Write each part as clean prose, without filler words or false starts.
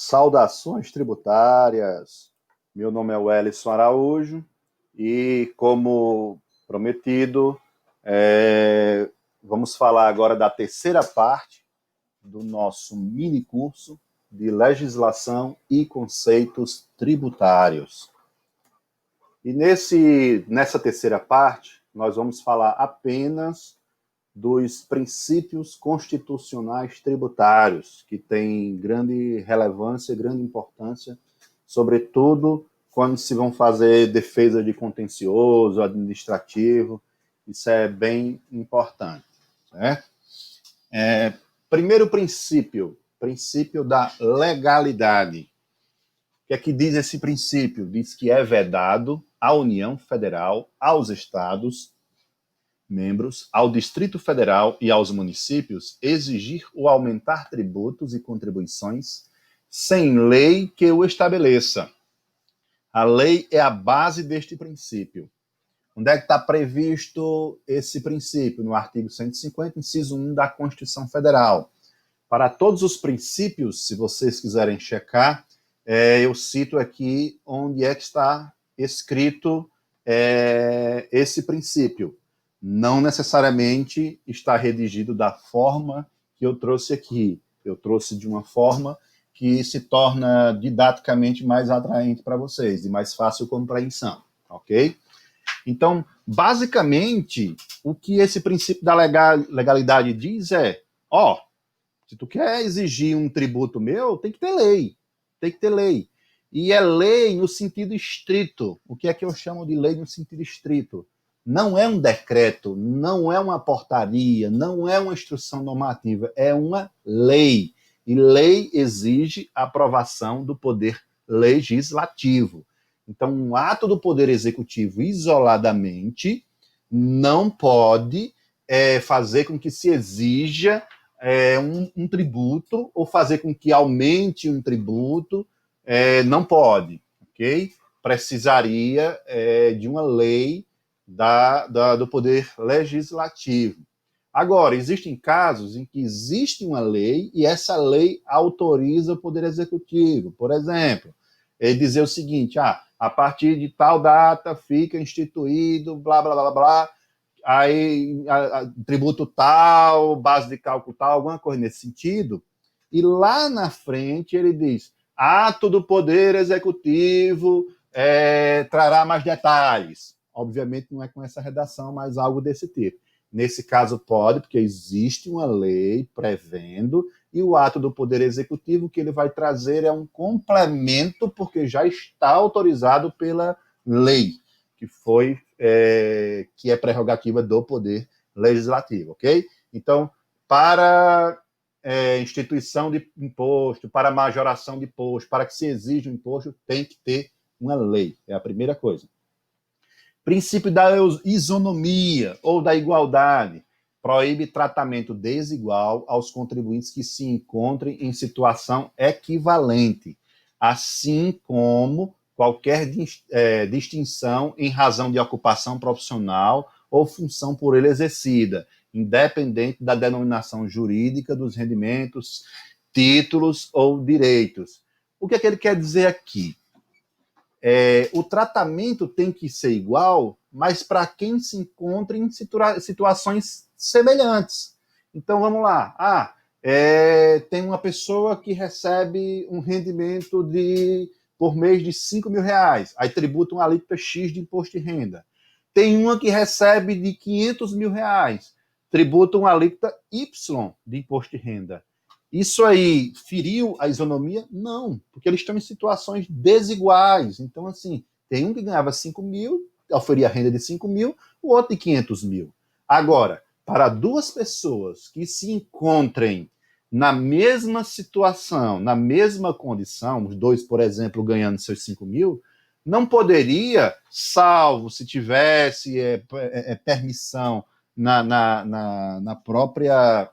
Saudações tributárias. Meu nome é Wellington Araújo e, como prometido, vamos falar agora da terceira parte do nosso mini curso de legislação e conceitos tributários. E nessa terceira parte, nós vamos falar apenas dos princípios constitucionais tributários, que têm grande relevância, grande importância, sobretudo quando se vão fazer defesa de contencioso, administrativo. Isso é bem importante, certo? Primeiro princípio da legalidade. O que é que diz esse princípio? Diz que é vedado à União Federal, aos estados membros, ao Distrito Federal e aos municípios exigir ou aumentar tributos e contribuições sem lei que o estabeleça. A lei é a base deste princípio. Onde é que está previsto esse princípio? No artigo 150, inciso 1 da Constituição Federal. Para todos os princípios, se vocês quiserem checar, eu cito aqui onde é que está escrito esse princípio. Não necessariamente está redigido da forma que eu trouxe aqui. Eu trouxe de uma forma que se torna didaticamente mais atraente para vocês, de mais fácil compreensão, ok? Então, basicamente, o que esse princípio da legalidade diz é, se tu quer exigir um tributo meu, tem que ter lei. Tem que ter lei. E é lei no sentido estrito. O que é que eu chamo de lei no sentido estrito? Não é um decreto, não é uma portaria, não é uma instrução normativa, é uma lei. E lei exige a aprovação do poder legislativo. Então, um ato do poder executivo isoladamente não pode fazer com que se exija um tributo ou fazer com que aumente um tributo. Não pode, ok? Precisaria de uma lei do poder legislativo. Agora, existem casos em que existe uma lei e essa lei autoriza o poder executivo. Por exemplo, dizer o seguinte, a partir de tal data fica instituído, blá, blá, blá, blá, aí tributo tal, base de cálculo tal, alguma coisa nesse sentido, e lá na frente ele diz, ato do poder executivo trará mais detalhes. Obviamente não é com essa redação, mas algo desse tipo. Nesse caso pode, porque existe uma lei prevendo, e o ato do Poder Executivo que ele vai trazer é um complemento, porque já está autorizado pela lei, que é prerrogativa do Poder Legislativo, ok? Então, para instituição de imposto, para majoração de imposto, para que se exija um imposto, tem que ter uma lei. É a primeira coisa. Princípio da isonomia ou da igualdade. Proíbe tratamento desigual aos contribuintes que se encontrem em situação equivalente, assim como qualquer distinção em razão de ocupação profissional ou função por ele exercida, independente da denominação jurídica dos rendimentos, títulos ou direitos. O que é que ele quer dizer aqui? O tratamento tem que ser igual, mas para quem se encontra em situações semelhantes. Então, vamos lá. Tem uma pessoa que recebe um rendimento por mês de R$5.000, aí tributa uma alíquota X de imposto de renda. Tem uma que recebe de R$500.000, tributa uma alíquota Y de imposto de renda. Isso aí feriu a isonomia? Não, porque eles estão em situações desiguais. Então, assim, tem um que ganhava 5 mil, oferia renda de 5 mil, o outro de 500 mil. Agora, para duas pessoas que se encontrem na mesma situação, na mesma condição, os dois, por exemplo, ganhando seus 5 mil, não poderia, salvo se tivesse permissão na própria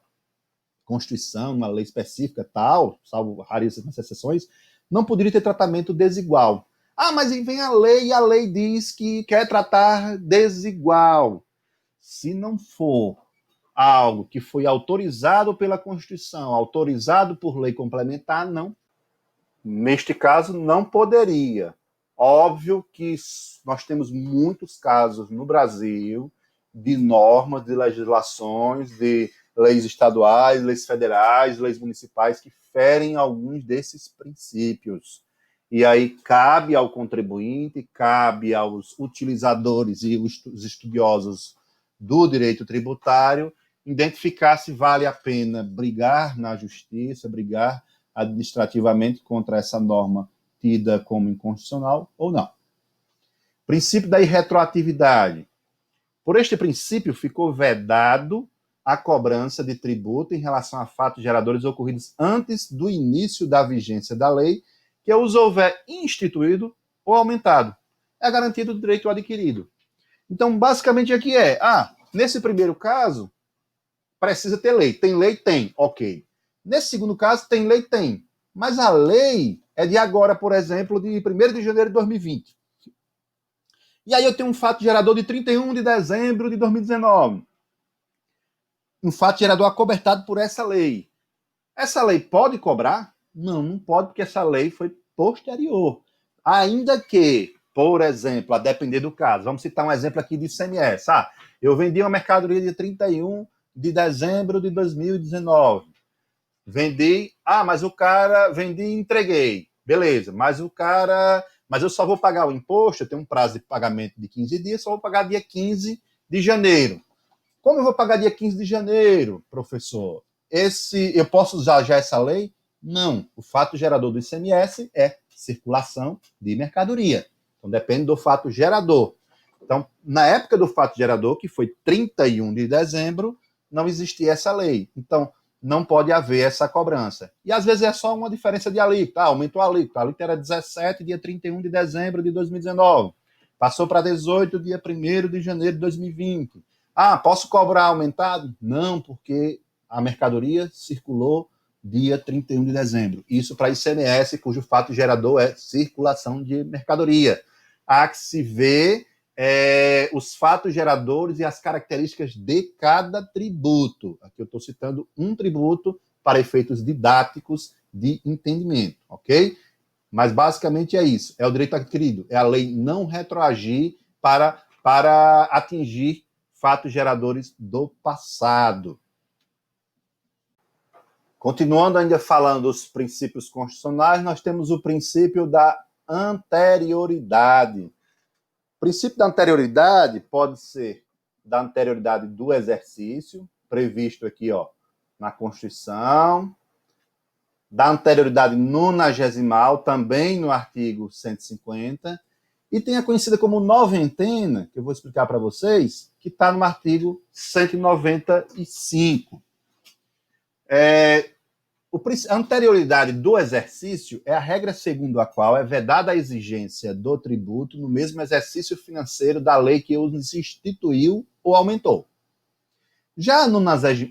Constituição, uma lei específica, tal, salvo raríssimas exceções, não poderia ter tratamento desigual. Mas vem a lei e a lei diz que quer tratar desigual. Se não for algo que foi autorizado pela Constituição, autorizado por lei complementar, Neste caso, não poderia. Óbvio que nós temos muitos casos no Brasil de normas, de legislações, de leis estaduais, leis federais, leis municipais que ferem alguns desses princípios. E aí cabe ao contribuinte, cabe aos utilizadores e os estudiosos do direito tributário identificar se vale a pena brigar na justiça, brigar administrativamente contra essa norma tida como inconstitucional ou não. Princípio da irretroatividade. Por este princípio, ficou vedado a cobrança de tributo em relação a fatos geradores ocorridos antes do início da vigência da lei, que os houver instituído ou aumentado. É garantido o direito adquirido. Então, basicamente, aqui nesse primeiro caso, precisa ter lei. Tem lei? Tem. Ok. Nesse segundo caso, tem lei? Tem. Mas a lei é de agora, por exemplo, de 1º de janeiro de 2020. E aí eu tenho um fato gerador de 31 de dezembro de 2019. Um fato gerador acobertado por essa lei. Essa lei pode cobrar? Não, não pode, porque essa lei foi posterior. Ainda que, por exemplo, a depender do caso, vamos citar um exemplo aqui de ICMS. Eu vendi uma mercadoria de 31 de dezembro de 2019. Vendi, vendi e entreguei. Beleza, mas eu só vou pagar o imposto, eu tenho um prazo de pagamento de 15 dias, só vou pagar dia 15 de janeiro. Como eu vou pagar dia 15 de janeiro, professor? Eu posso usar já essa lei? Não. O fato gerador do ICMS é circulação de mercadoria. Então, depende do fato gerador. Então, na época do fato gerador, que foi 31 de dezembro, não existia essa lei. Então, não pode haver essa cobrança. E, às vezes, é só uma diferença de alíquota. Aumentou a alíquota. A alíquota era 17, dia 31 de dezembro de 2019. Passou para 18, dia 1º de janeiro de 2020. Posso cobrar aumentado? Não, porque a mercadoria circulou dia 31 de dezembro. Isso para ICMS, cujo fato gerador é circulação de mercadoria. Há que se ver os fatos geradores e as características de cada tributo. Aqui eu estou citando um tributo para efeitos didáticos de entendimento, ok? Mas basicamente é isso. É o direito adquirido. É a lei não retroagir para atingir fatos geradores do passado. Continuando ainda falando dos princípios constitucionais, nós temos o princípio da anterioridade. O princípio da anterioridade pode ser da anterioridade do exercício, previsto aqui na Constituição, da anterioridade nonagesimal, também no artigo 150, e tem a conhecida como noventena, que eu vou explicar para vocês, que está no artigo 195. A anterioridade do exercício é a regra segundo a qual é vedada a exigência do tributo no mesmo exercício financeiro da lei que os instituiu ou aumentou. Já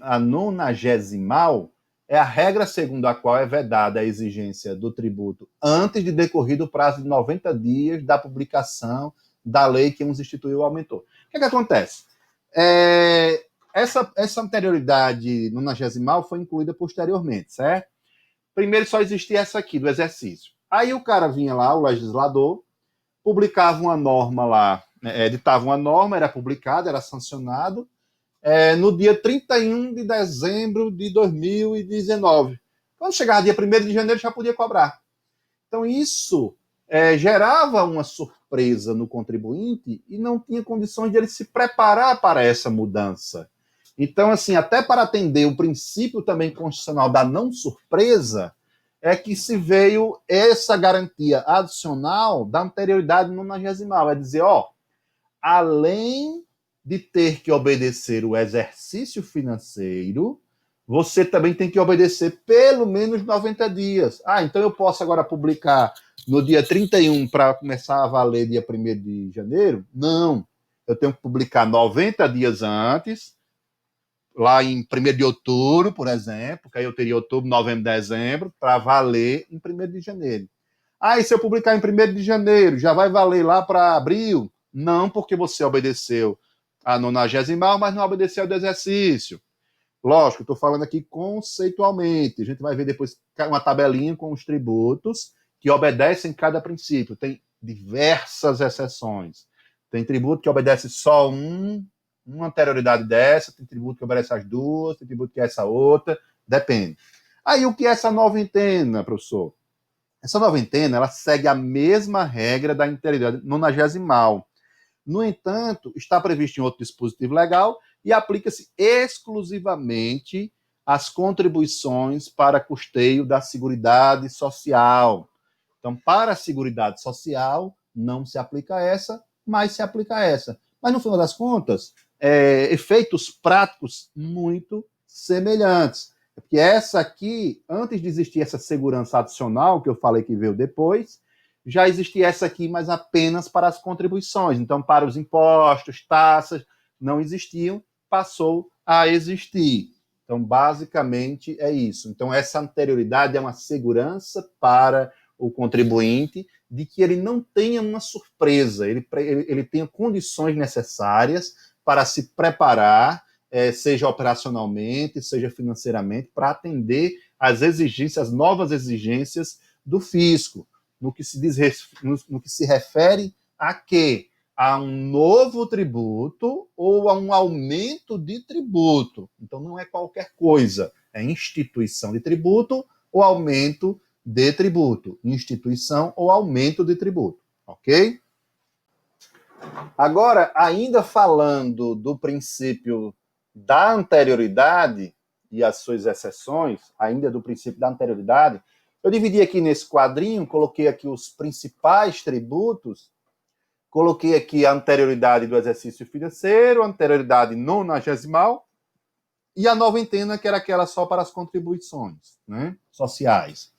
a nonagesimal é a regra segundo a qual é vedada a exigência do tributo antes de decorrido o prazo de 90 dias da publicação da lei que os instituiu ou aumentou. O que acontece? Essa anterioridade nonagesimal foi incluída posteriormente, certo? Primeiro só existia essa aqui, do exercício. Aí o cara vinha lá, o legislador, publicava uma norma lá, editava uma norma, era publicada, era sancionado, no dia 31 de dezembro de 2019. Quando chegava dia 1º de janeiro, já podia cobrar. Então isso gerava uma surpresa no contribuinte e não tinha condições de ele se preparar para essa mudança. Então, assim, até para atender o princípio também constitucional da não surpresa, é que se veio essa garantia adicional da anterioridade nonagesimal. É dizer, além de ter que obedecer o exercício financeiro, você também tem que obedecer pelo menos 90 dias. Então eu posso agora publicar no dia 31 para começar a valer dia 1º de janeiro? Não. Eu tenho que publicar 90 dias antes, lá em 1º de outubro, por exemplo, que aí eu teria outubro, novembro, dezembro, para valer em 1º de janeiro. E se eu publicar em 1º de janeiro, já vai valer lá para abril? Não, porque você obedeceu a nonagesimal, mas não obedeceu ao do exercício. Lógico, estou falando aqui conceitualmente. A gente vai ver depois uma tabelinha com os tributos que obedecem cada princípio. Tem diversas exceções. Tem tributo que obedece só uma anterioridade dessa, tem tributo que obedece as duas, tem tributo que é essa outra, depende. Aí o que é essa noventena, professor? Essa noventena, ela segue a mesma regra da anterioridade nonagesimal. No entanto, está previsto em outro dispositivo legal e aplica-se exclusivamente às contribuições para custeio da Seguridade Social. Então, para a Seguridade Social, não se aplica essa, mas se aplica essa. Mas, no final das contas, efeitos práticos muito semelhantes. Porque essa aqui, antes de existir essa segurança adicional, que eu falei que veio depois, já existia essa aqui, mas apenas para as contribuições. Então, para os impostos, taxas, não existiam, passou a existir. Então, basicamente, é isso. Então, essa anterioridade é uma segurança para o contribuinte de que ele não tenha uma surpresa, ele tenha condições necessárias para se preparar, seja operacionalmente, seja financeiramente, para atender às exigências, as novas exigências do fisco, no que se refere a quê? A um novo tributo ou a um aumento de tributo. Então, não é qualquer coisa, é instituição de tributo ou aumento de tributo, instituição ou aumento de tributo, ok? Agora, ainda falando do princípio da anterioridade e as suas exceções, ainda do princípio da anterioridade, eu dividi aqui nesse quadrinho, coloquei aqui os principais tributos, coloquei aqui a anterioridade do exercício financeiro, a anterioridade nonagesimal e a noventena, que era aquela só para as contribuições, né, sociais.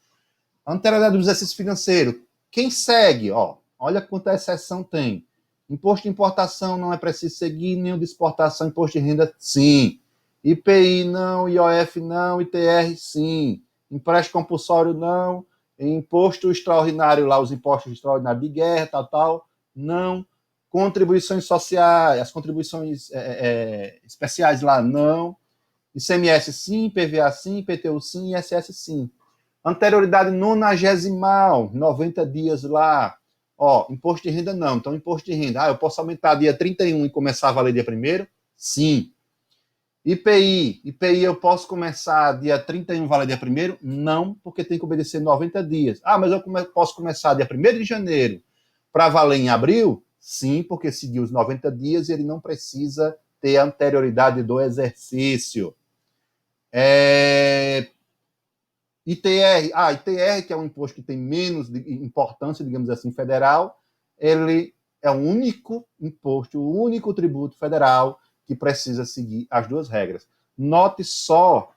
Anterioridade do exercício financeiro. Quem segue? Olha quanta exceção tem. Imposto de importação não é preciso seguir, nem o de exportação, imposto de renda, sim. IPI não, IOF não, ITR, sim. Empréstimo compulsório, não. Imposto extraordinário lá, os impostos extraordinários de guerra, tal, não. Contribuições sociais, as contribuições especiais lá, não. ICMS, sim. PVA, sim. IPTU, sim. ISS, sim. Anterioridade nonagesimal, 90 dias lá. Imposto de renda não. Então, imposto de renda. Eu posso aumentar dia 31 e começar a valer dia 1º? Sim. IPI eu posso começar dia 31 e valer dia 1º? Não, porque tem que obedecer 90 dias. Mas eu posso começar dia 1º de janeiro para valer em abril? Sim, porque seguiu os 90 dias e ele não precisa ter a anterioridade do exercício. ITR, que é um imposto que tem menos importância, digamos assim, federal, ele é o único imposto, o único tributo federal que precisa seguir as duas regras. Note só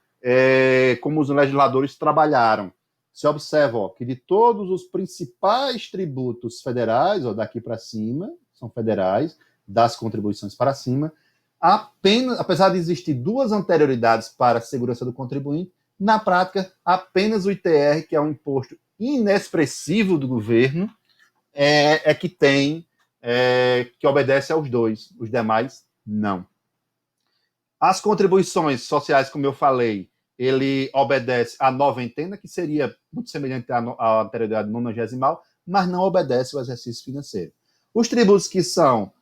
como os legisladores trabalharam. Se observa que de todos os principais tributos federais, daqui para cima, são federais, das contribuições para cima, apesar de existir duas anterioridades para a segurança do contribuinte, na prática, apenas o ITR, que é um imposto inexpressivo do governo, que tem, que obedece aos dois. Os demais, não. As contribuições sociais, como eu falei, ele obedece à noventena, que seria muito semelhante à anterioridade nonagesimal, mas não obedece ao exercício financeiro. Os tributos que são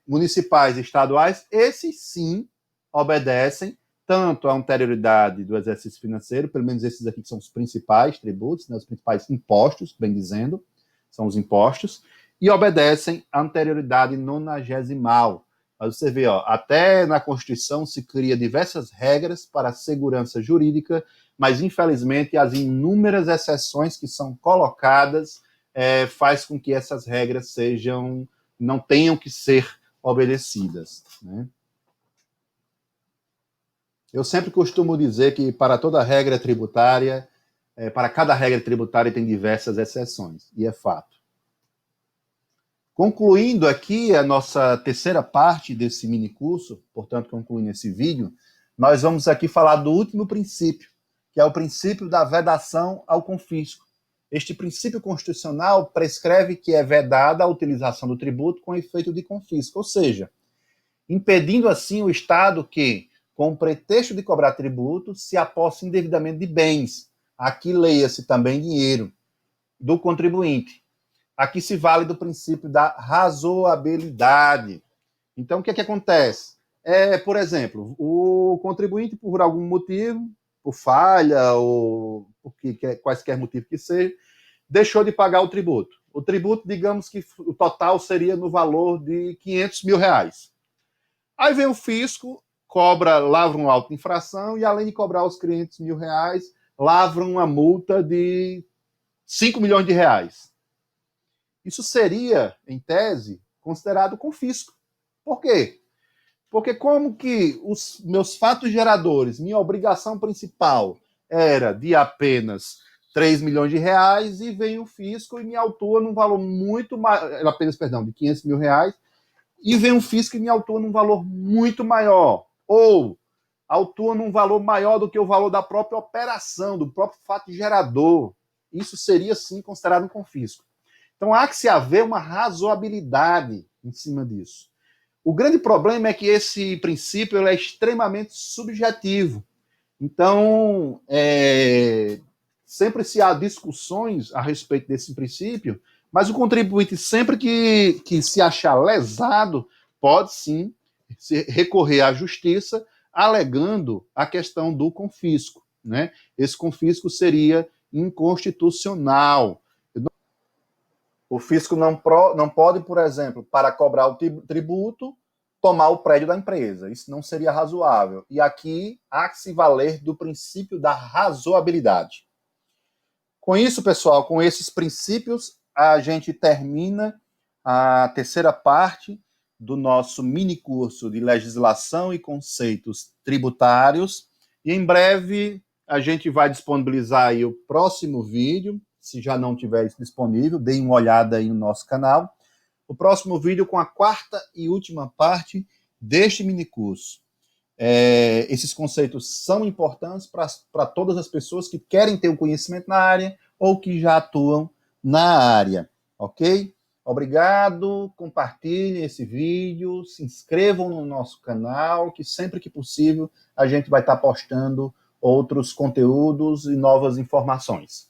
municipais e estaduais, esses sim obedecem tanto à anterioridade do exercício financeiro, pelo menos esses aqui que são os principais tributos, né, os principais impostos, bem dizendo, são os impostos, e obedecem à anterioridade nonagesimal. Mas você vê, até na Constituição se cria diversas regras para a segurança jurídica, mas infelizmente as inúmeras exceções que são colocadas faz com que essas regras não tenham que ser obedecidas, né? Eu sempre costumo dizer que para toda regra tributária, para cada regra tributária tem diversas exceções, e é fato. Concluindo aqui a nossa terceira parte desse minicurso, portanto, concluindo esse vídeo, nós vamos aqui falar do último princípio, que é o princípio da vedação ao confisco. Este princípio constitucional prescreve que é vedada a utilização do tributo com efeito de confisco, ou seja, impedindo assim o Estado que, com o pretexto de cobrar tributo, se aposse indevidamente de bens. Aqui leia-se também dinheiro. do contribuinte. Aqui se vale do princípio da razoabilidade. Então, o que é que acontece? Por exemplo, o contribuinte, por algum motivo, por falha ou por quaisquer motivo que seja, deixou de pagar o tributo. O tributo, digamos que o total seria no valor de R$ 500 mil. Aí vem o fisco, lavra uma auto-infração e, além de cobrar os R$ 500 mil, lavra uma multa de R$ 5 milhões. Isso seria, em tese, considerado confisco. Por quê? Porque como que os meus fatos geradores, minha obrigação principal era de apenas R$ 3 milhões e vem o fisco e me autua num valor muito maior, apenas, perdão, de R$ 500 mil, e vem um fisco e me autua num valor muito maior, ou autua num valor maior do que o valor da própria operação, do próprio fato gerador. Isso seria, sim, considerado um confisco. Então, há que se haver uma razoabilidade em cima disso. O grande problema é que esse princípio é extremamente subjetivo. Então, sempre se há discussões a respeito desse princípio, mas o contribuinte, sempre que se achar lesado, pode sim recorrer à justiça, alegando a questão do confisco, né? Esse confisco seria inconstitucional. O fisco não pode, por exemplo, para cobrar o tributo, tomar o prédio da empresa. Isso não seria razoável. E aqui há que se valer do princípio da razoabilidade. Com isso, pessoal, com esses princípios, a gente termina a terceira parte do nosso mini curso de legislação e conceitos tributários. E em breve a gente vai disponibilizar aí o próximo vídeo. Se já não tiver disponível, deem uma olhada aí no nosso canal. O próximo vídeo com a quarta e última parte deste minicurso. Esses conceitos são importantes para todas as pessoas que querem ter um conhecimento na área ou que já atuam na área, ok? Obrigado, compartilhem esse vídeo, se inscrevam no nosso canal, que sempre que possível a gente vai estar postando outros conteúdos e novas informações.